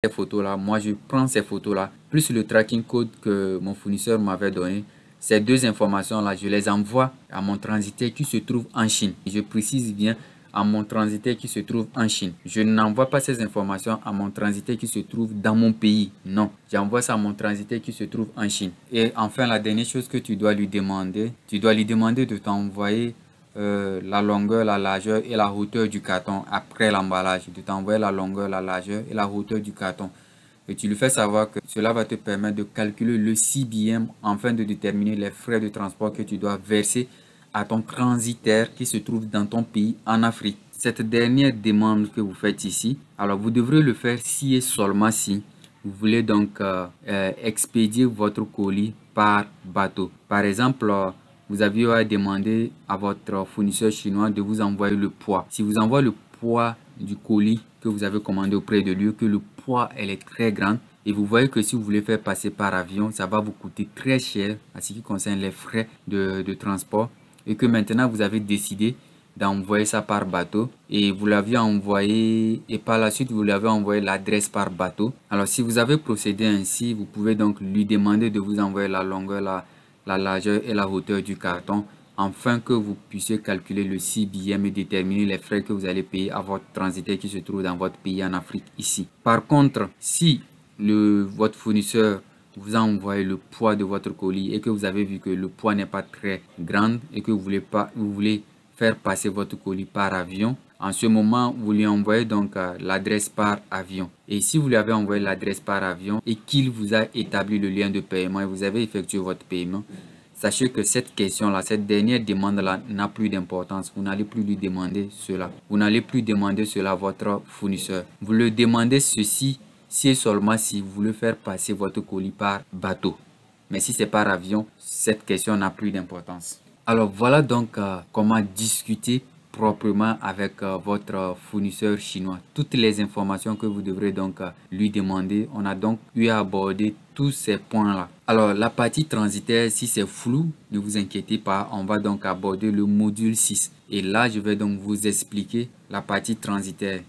ces photos-là, moi je prends ces photos-là, plus le tracking code que mon fournisseur m'avait donné. Ces deux informations-là, je les envoie à mon transitaire qui se trouve en Chine. Je précise bien à mon transitaire qui se trouve en Chine. Je n'envoie pas ces informations à mon transitaire qui se trouve dans mon pays. Non, j'envoie ça à mon transitaire qui se trouve en Chine. Et enfin, la dernière chose que tu dois lui demander de t'envoyer la longueur, la largeur et la hauteur du carton après l'emballage. De t'envoyer la longueur, la largeur et la hauteur du carton. Et tu lui fais savoir que cela va te permettre de calculer le CBM afin de déterminer les frais de transport que tu dois verser à ton transitaire qui se trouve dans ton pays en Afrique. Cette dernière demande que vous faites ici, alors vous devrez le faire si et seulement si vous voulez donc expédier votre colis par bateau. Par exemple, vous aviez à demander à votre fournisseur chinois de vous envoyer le poids. Si vous envoyez le poids du colis que vous avez commandé auprès de lui, que le poids elle est très grande, et vous voyez que si vous voulez faire passer par avion, ça va vous coûter très cher à ce qui concerne les frais de transport, et que maintenant vous avez décidé d'envoyer ça par bateau et vous l'aviez envoyé et par la suite vous lui avez envoyé l'adresse par bateau. Alors si vous avez procédé ainsi, vous pouvez donc lui demander de vous envoyer la longueur, la largeur et la hauteur du carton afin que vous puissiez calculer le CBM et déterminer les frais que vous allez payer à votre transitaire qui se trouve dans votre pays en Afrique ici. Par contre, si votre fournisseur vous a envoyé le poids de votre colis et que vous avez vu que le poids n'est pas très grand et que vous voulez faire passer votre colis par avion, en ce moment, vous lui envoyez donc l'adresse par avion. Et si vous lui avez envoyé l'adresse par avion et qu'il vous a établi le lien de paiement et vous avez effectué votre paiement, sachez que cette question-là, cette dernière demande-là n'a plus d'importance. Vous n'allez plus lui demander cela. Vous n'allez plus demander cela à votre fournisseur. Vous le demandez ceci si et seulement si vous voulez faire passer votre colis par bateau. Mais si c'est par avion, cette question n'a plus d'importance. Alors voilà donc comment discuter proprement avec votre fournisseur chinois. Toutes les informations que vous devrez donc lui demander, on a donc eu à aborder tous ces points-là. Alors la partie transitaire, si c'est flou, ne vous inquiétez pas, on va donc aborder le module 6. Et là, je vais donc vous expliquer la partie transitaire.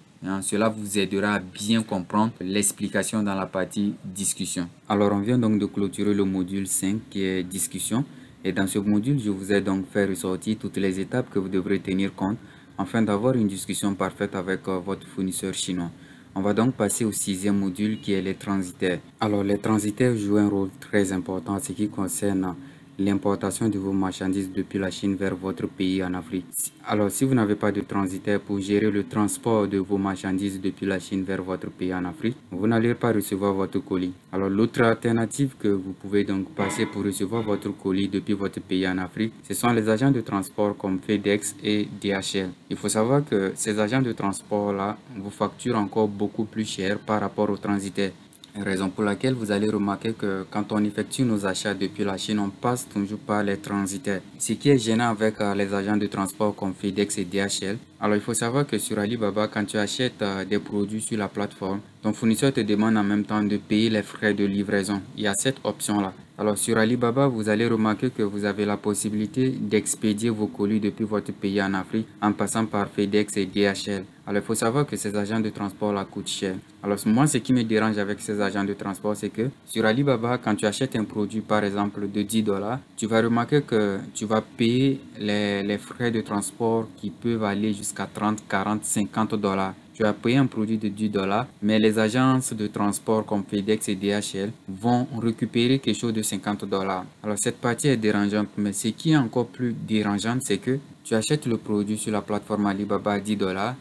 Cela vous aidera à bien comprendre l'explication dans la partie discussion. Alors on vient donc de clôturer le module 5 qui est discussion. Et dans ce module, je vous ai donc fait ressortir toutes les étapes que vous devrez tenir compte afin d'avoir une discussion parfaite avec votre fournisseur chinois. On va donc passer au 6e module qui est les transitaires. Alors les transitaires jouent un rôle très important en ce qui concerne l'importation de vos marchandises depuis la Chine vers votre pays en Afrique. Alors si vous n'avez pas de transitaire pour gérer le transport de vos marchandises depuis la Chine vers votre pays en Afrique, vous n'allez pas recevoir votre colis. Alors l'autre alternative que vous pouvez donc passer pour recevoir votre colis depuis votre pays en Afrique, ce sont les agents de transport comme FedEx et DHL. Il faut savoir que ces agents de transport là vous facturent encore beaucoup plus cher par rapport aux transitaires. Raison pour laquelle vous allez remarquer que quand on effectue nos achats depuis la Chine, on passe toujours par les transitaires. Ce qui est gênant avec les agents de transport comme FedEx et DHL. Alors il faut savoir que sur Alibaba, quand tu achètes des produits sur la plateforme, ton fournisseur te demande en même temps de payer les frais de livraison. Il y a cette option-là. Alors sur Alibaba, vous allez remarquer que vous avez la possibilité d'expédier vos colis depuis votre pays en Afrique en passant par FedEx et DHL. Alors il faut savoir que ces agents de transport là coûtent cher. Alors moi, ce qui me dérange avec ces agents de transport, c'est que sur Alibaba, quand tu achètes un produit par exemple de 10 $, tu vas remarquer que tu vas payer les frais de transport qui peuvent aller jusqu'à 30, 40, 50 $. Tu as payé un produit de 10 $, mais les agences de transport comme FedEx et DHL vont récupérer quelque chose de 50 $. Alors cette partie est dérangeante, mais ce qui est encore plus dérangeant, c'est que tu achètes le produit sur la plateforme Alibaba à 10 $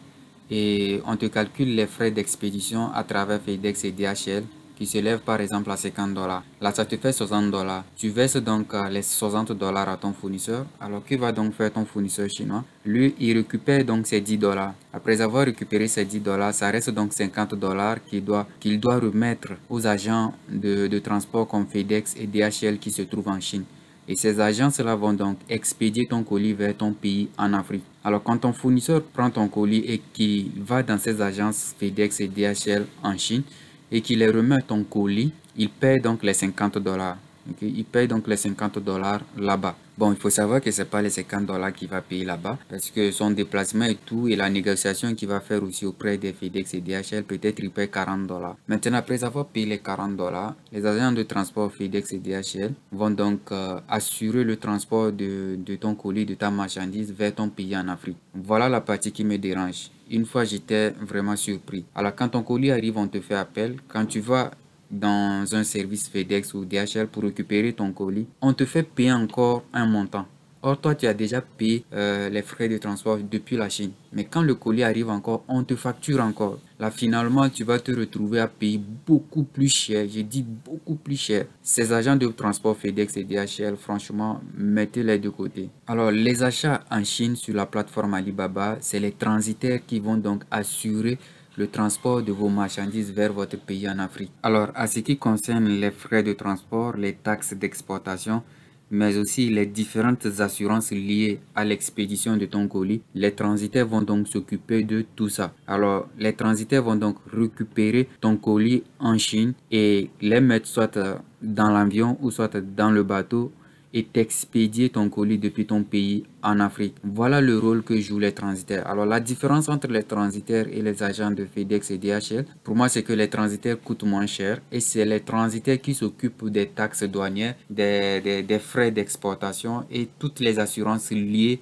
et on te calcule les frais d'expédition à travers FedEx et DHL qui s'élèvent par exemple à 50 $. Là, ça te fait 60 $. Tu verses donc les 60 $ à ton fournisseur. Alors, que va donc faire ton fournisseur chinois? Lui, il récupère donc ces 10 $. Après avoir récupéré ces 10 $, ça reste donc 50 $ qu'il doit remettre aux agents de transport comme FedEx et DHL qui se trouvent en Chine. Et ces agences-là vont donc expédier ton colis vers ton pays en Afrique. Alors, quand ton fournisseur prend ton colis et qu'il va dans ces agences FedEx et DHL en Chine et qu'il les remet ton colis, il paie donc les 50 $. Okay? Il paye donc les $50 là-bas. Bon, il faut savoir que c'est pas les $50 qu'il va payer là-bas parce que son déplacement et tout et la négociation qu'il va faire aussi auprès des FedEx et DHL, peut-être il paye $40. Maintenant, après avoir payé les $40, les agents de transport FedEx et DHL vont donc assurer le transport de ton colis, de ta marchandise vers ton pays en Afrique. Voilà la partie qui me dérange. Une fois, j'étais vraiment surpris. Alors, quand ton colis arrive, on te fait appel. Quand tu vas dans un service FedEx ou DHL pour récupérer ton colis, on te fait payer encore un montant. Or, toi, tu as déjà payé les frais de transport depuis la Chine. Mais quand le colis arrive encore, on te facture encore. Là, finalement, tu vas te retrouver à payer beaucoup plus cher. Je dis beaucoup plus cher. Ces agents de transport FedEx et DHL, franchement, mettez-les de côté. Alors, les achats en Chine sur la plateforme Alibaba, c'est les transitaires qui vont donc assurer le transport de vos marchandises vers votre pays en Afrique. Alors, à ce qui concerne les frais de transport, les taxes d'exportation, mais aussi les différentes assurances liées à l'expédition de ton colis, les transitaires vont donc s'occuper de tout ça. Alors, les transitaires vont donc récupérer ton colis en Chine et les mettre soit dans l'avion ou soit dans le bateau et t'expédier ton colis depuis ton pays en Afrique. Voilà le rôle que jouent les transitaires. Alors la différence entre les transitaires et les agents de FedEx et DHL, pour moi c'est que les transitaires coûtent moins cher et c'est les transitaires qui s'occupent des taxes douanières, des frais d'exportation et toutes les assurances liées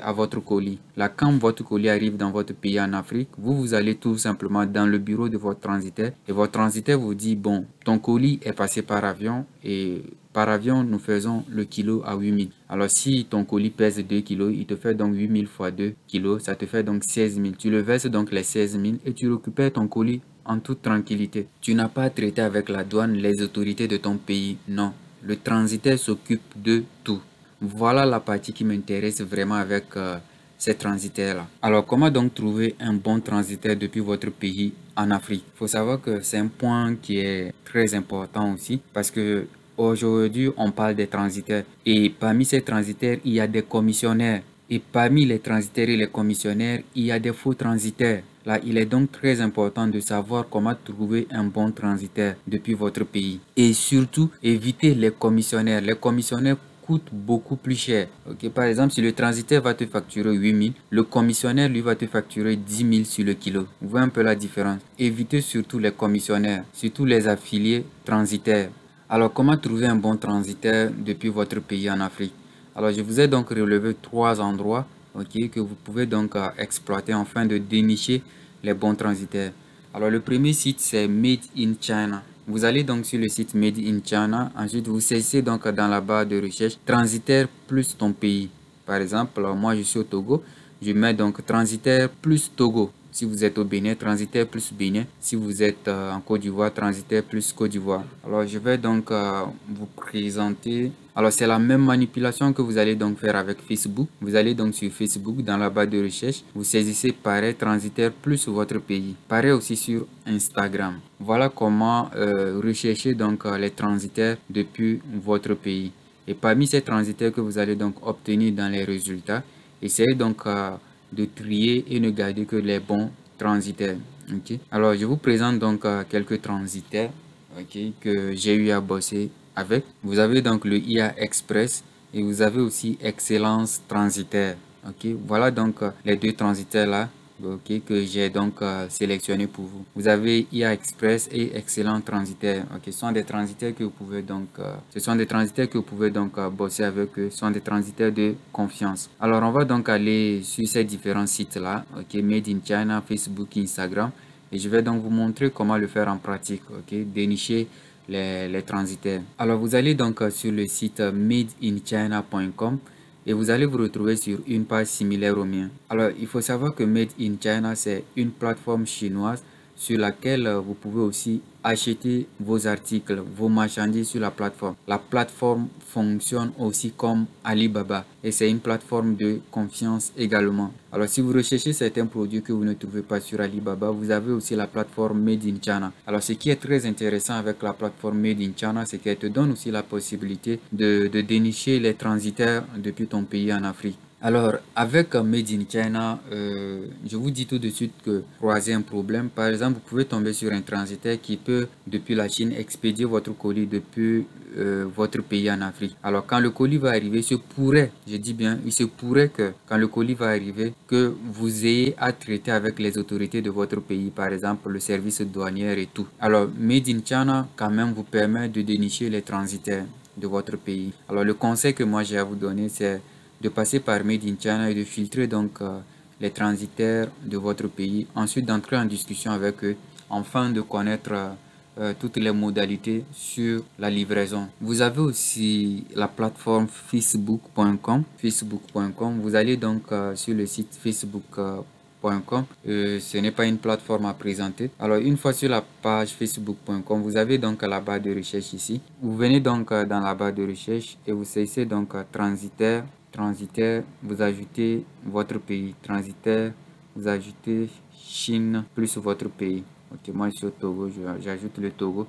à votre colis. Là, quand votre colis arrive dans votre pays en Afrique, vous allez tout simplement dans le bureau de votre transitaire et votre transitaire vous dit, bon, ton colis est passé par avion et par avion, nous faisons le kilo à 8000. Alors, si ton colis pèse 2 kilos, il te fait donc 8000 fois 2 kilos, ça te fait donc 16000. Tu le verses donc les 16000 et tu récupères ton colis en toute tranquillité. Tu n'as pas à traiter avec la douane, les autorités de ton pays, non. Le transitaire s'occupe de tout. Voilà la partie qui m'intéresse vraiment avec ces transitaires-là. Alors, comment donc trouver un bon transitaire depuis votre pays en Afrique? Il faut savoir que c'est un point qui est très important aussi parce que aujourd'hui, on parle des transitaires et parmi ces transitaires, il y a des commissionnaires. Et parmi les transitaires et les commissionnaires, il y a des faux transitaires. Là, il est donc très important de savoir comment trouver un bon transitaire depuis votre pays. Et surtout, éviter les commissionnaires. Les commissionnaires coûtent beaucoup plus cher. Ok, par exemple, si le transitaire va te facturer 8000, le commissionnaire lui va te facturer 10 000 sur le kilo. Vous voyez un peu la différence. Évitez surtout les commissionnaires, surtout les affiliés transitaires. Alors, comment trouver un bon transitaire depuis votre pays en Afrique? Alors, je vous ai donc relevé 3 endroits que vous pouvez donc exploiter afin de dénicher les bons transitaires. Alors, le premier site, c'est Made in China. Vous allez donc sur le site Made in China. Ensuite, vous saisissez donc dans la barre de recherche transitaire plus ton pays. Par exemple, moi, je suis au Togo. Je mets donc transitaire plus Togo. Si vous êtes au Bénin, transitaire plus Bénin. Si vous êtes en Côte d'Ivoire, transitaire plus Côte d'Ivoire. Alors, je vais donc vous présenter. Alors, c'est la même manipulation que vous allez donc faire avec Facebook. Vous allez donc sur Facebook, dans la barre de recherche, vous saisissez pareil, transitaire plus votre pays. Pareil aussi sur Instagram. Voilà comment rechercher donc les transitaires depuis votre pays. Et parmi ces transitaires que vous allez donc obtenir dans les résultats, essayez donc de trier et ne garder que les bons transitaires. Okay? Alors, je vous présente donc quelques transitaires que j'ai eu à bosser avec. Vous avez donc le IA Express et vous avez aussi Excellence Transitaire. Voilà donc les deux transitaires là que j'ai donc sélectionné pour vous. Vous avez IA Express et Excellent Transitaire. Ce sont des transitaires que vous pouvez donc bosser avec eux. Ce sont des transitaires de confiance. Alors on va donc aller sur ces différents sites là. Made in China, Facebook, Instagram. Et je vais donc vous montrer comment le faire en pratique. Dénicher les transitaires. Alors vous allez donc sur le site madeinchina.com et vous allez vous retrouver sur une page similaire au mien. Alors, il faut savoir que Made in China, c'est une plateforme chinoise sur laquelle vous pouvez aussi acheter vos articles, vos marchandises sur la plateforme. La plateforme fonctionne aussi comme Alibaba et c'est une plateforme de confiance également. Alors, si vous recherchez certains produits que vous ne trouvez pas sur Alibaba, vous avez aussi la plateforme Made in China. Alors, ce qui est très intéressant avec la plateforme Made in China, c'est qu'elle te donne aussi la possibilité de dénicher les transitaires depuis ton pays en Afrique. Alors, avec Made in China, je vous dis tout de suite que croiser un problème, par exemple, vous pouvez tomber sur un transitaire qui peut, depuis la Chine, expédier votre colis depuis votre pays en Afrique. Alors quand le colis va arriver, il se pourrait, je dis bien, il se pourrait que quand le colis va arriver, que vous ayez à traiter avec les autorités de votre pays, par exemple le service douanier et tout. Alors Made in China quand même vous permet de dénicher les transitaires de votre pays. Alors le conseil que moi j'ai à vous donner, c'est de passer par Made in China et de filtrer donc les transitaires de votre pays, ensuite d'entrer en discussion avec eux, afin de connaître toutes les modalités sur la livraison. Vous avez aussi la plateforme facebook.com. Vous allez donc sur le site facebook.com. Ce n'est pas une plateforme à présenter. Alors une fois sur la page facebook.com, vous avez donc la barre de recherche ici. Vous venez donc dans la barre de recherche et vous saisissez donc transitaire, vous ajoutez votre pays, transitaire, vous ajoutez Chine plus votre pays. Ok, moi je suis au Togo, j'ajoute le Togo.